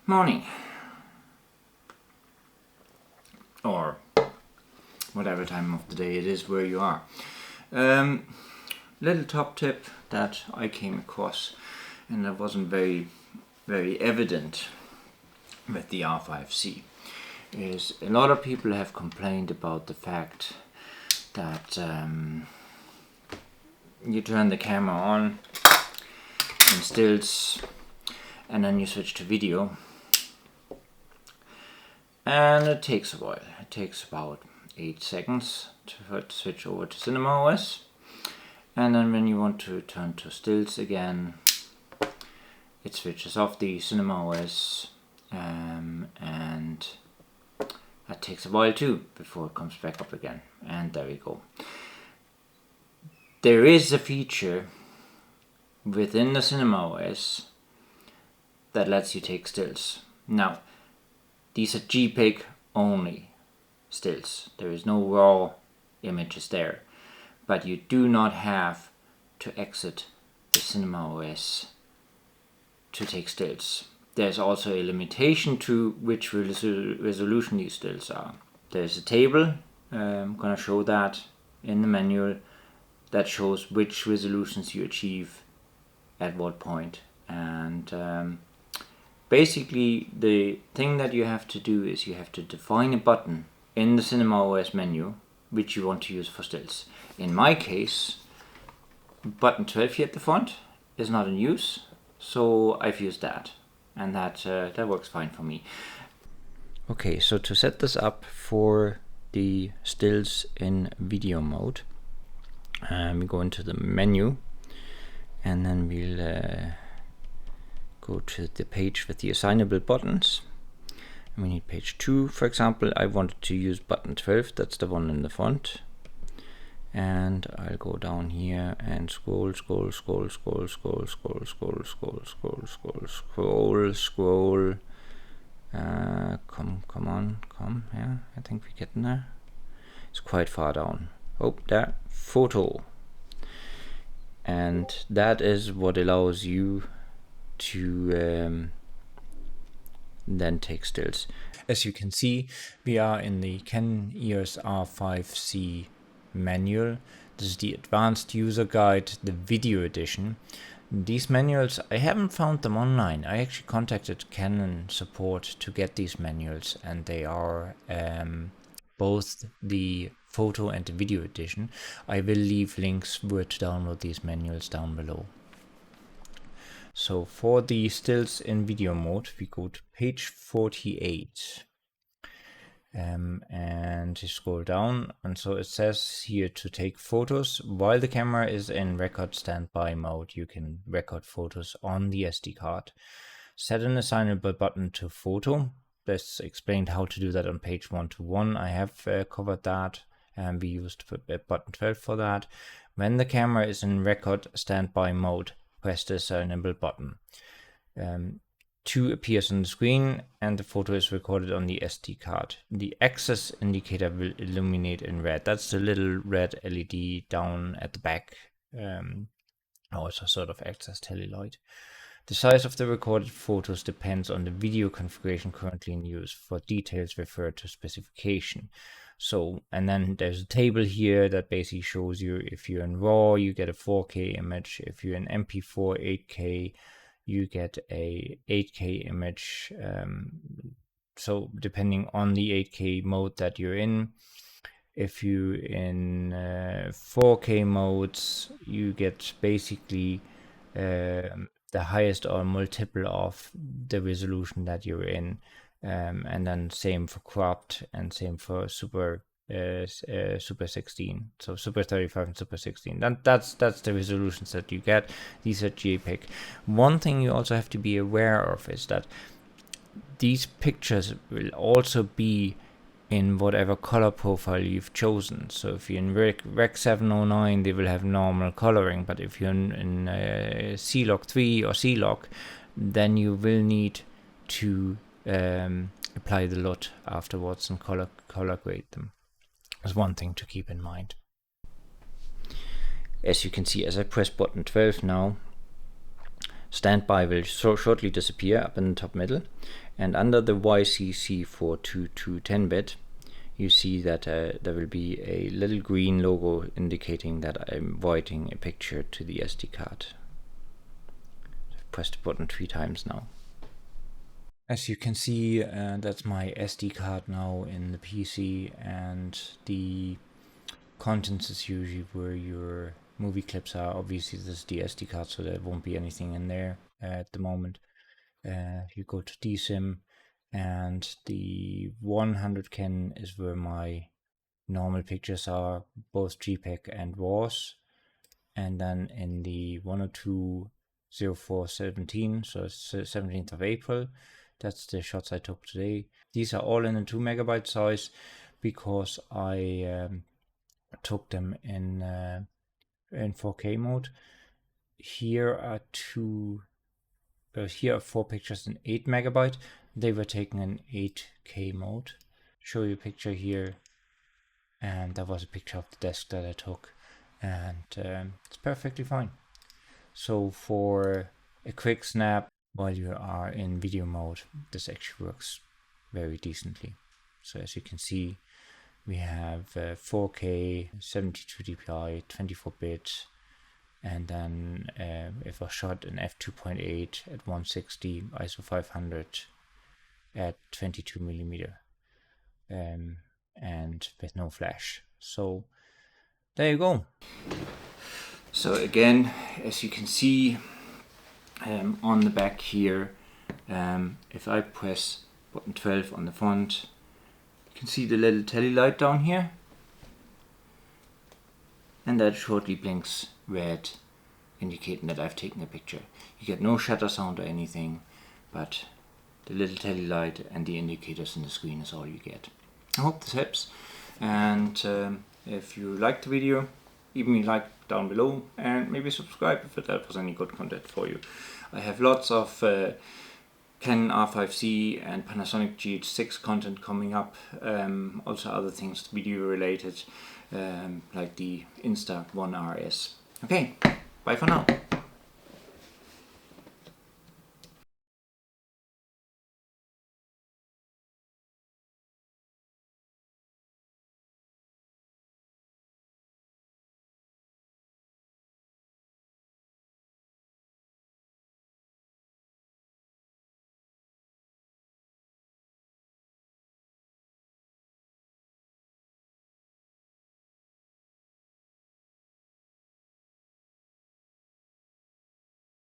Morning, or whatever time of the day it is where you are. Little top tip that I came across, and that wasn't very evident with the R5C, is a lot of people have complained about the fact that you turn the camera on in stills and then you switch to video, and it takes a while. It takes about 8 seconds to switch over to Cinema OS, and then when you want to turn to stills again, it switches off the Cinema OS, and that takes a while too before it comes back up again. And there we go. There is a feature within the Cinema OS that lets you take stills. Now, these are JPEG only stills. There is no raw images there, but you do not have to exit the Cinema OS to take stills. There's also a limitation to which resolution these stills are. There's a table, I'm gonna show that in the manual, that shows which resolutions you achieve at what point. And basically the thing that you have to do is you have to define a button in the Cinema OS menu which you want to use for stills. In my case, button 12 here at the front is not in use, so I've used that, and that works fine for me. Okay, so to set this up for the stills in video mode, we go into the menu, and then we'll go to the page with the assignable buttons. And we need page 2, for example. I wanted to use button 12, that's the one in the front. And I'll go down here and scroll. Come on, yeah, I think we're getting there. It's quite far down. Oh, there, photo. And that is what allows you to then take stills. As you can see, we are in the Canon EOS R5C manual. This is the advanced user guide, the video edition. These manuals, I haven't found them online. I actually contacted Canon support to get these manuals, and they are both the photo and the video edition. I will leave links where to download these manuals down below. So for the stills in video mode, we go to page 48. And you scroll down, and so it says here to take photos while the camera is in record standby mode. You can record photos on the SD card. Set an assignable button to photo. This explained how to do that on page 121. I have covered that, and we used button 12 for that. When the camera is in record standby mode, press the assignable button. 2 appears on the screen, and the photo is recorded on the SD card. The access indicator will illuminate in red. That's the little red LED down at the back. Also sort of acts as telelight. The size of the recorded photos depends on the video configuration currently in use. For details, refer to specification. So, and then there's a table here that basically shows you if you're in RAW, you get a 4K image. If you're in MP4 8K, you get a 8K image. So depending on the 8K mode that you're in, if you're in 4K modes, you get basically the highest or multiple of the resolution that you're in. And then same for cropped, and same for super 16, so super 35 and super 16. That's the resolutions that you get. These are JPEG. One thing you also have to be aware of is that these pictures will also be in whatever color profile you've chosen. So if you're in Rec 709, they will have normal coloring, but if you're in C-Log 3 or C-Log, then you will need to apply the LUT afterwards and color grade them. That's one thing to keep in mind. As you can see, as I press button 12 now, standby will shortly disappear up in the top middle, and under the YCC 42210-bit you see that there will be a little green logo indicating that I'm writing a picture to the SD card. I've pressed the button 3 times now. As you can see, that's my SD card now in the PC, and the contents is usually where your movie clips are. Obviously this is the SD card, so there won't be anything in there at the moment. You go to DSIM, and the 100 Canon is where my normal pictures are, both JPEG and RAWs. And then in the 102-04-17, so 17th of April, that's the shots I took today. These are all in a 2 megabyte size because I took them in 4K mode. Here are 4 pictures in 8 megabyte. They were taken in 8K mode. Show you a picture here, and that was a picture of the desk that I took, and it's perfectly fine. So for a quick snap while you are in video mode, this actually works very decently. So as you can see, we have 4K, 72 dpi, 24-bit, and then if I shot an f2.8 at 160, ISO 500 at 22mm, and with no flash. So there you go. So again, as you can see on the back here, if I press button 12 on the front, you can see the little tele light down here, and that shortly blinks red, indicating that I've taken a picture. You get no shutter sound or anything, but the little tele light and the indicators on the screen is all you get. I hope this helps, and if you liked the video, leave me a like down below, and maybe subscribe if that was any good content for you. I have lots of Canon R5C and Panasonic GH6 content coming up, also other things video related, like the Insta-1 RS. Okay, bye for now.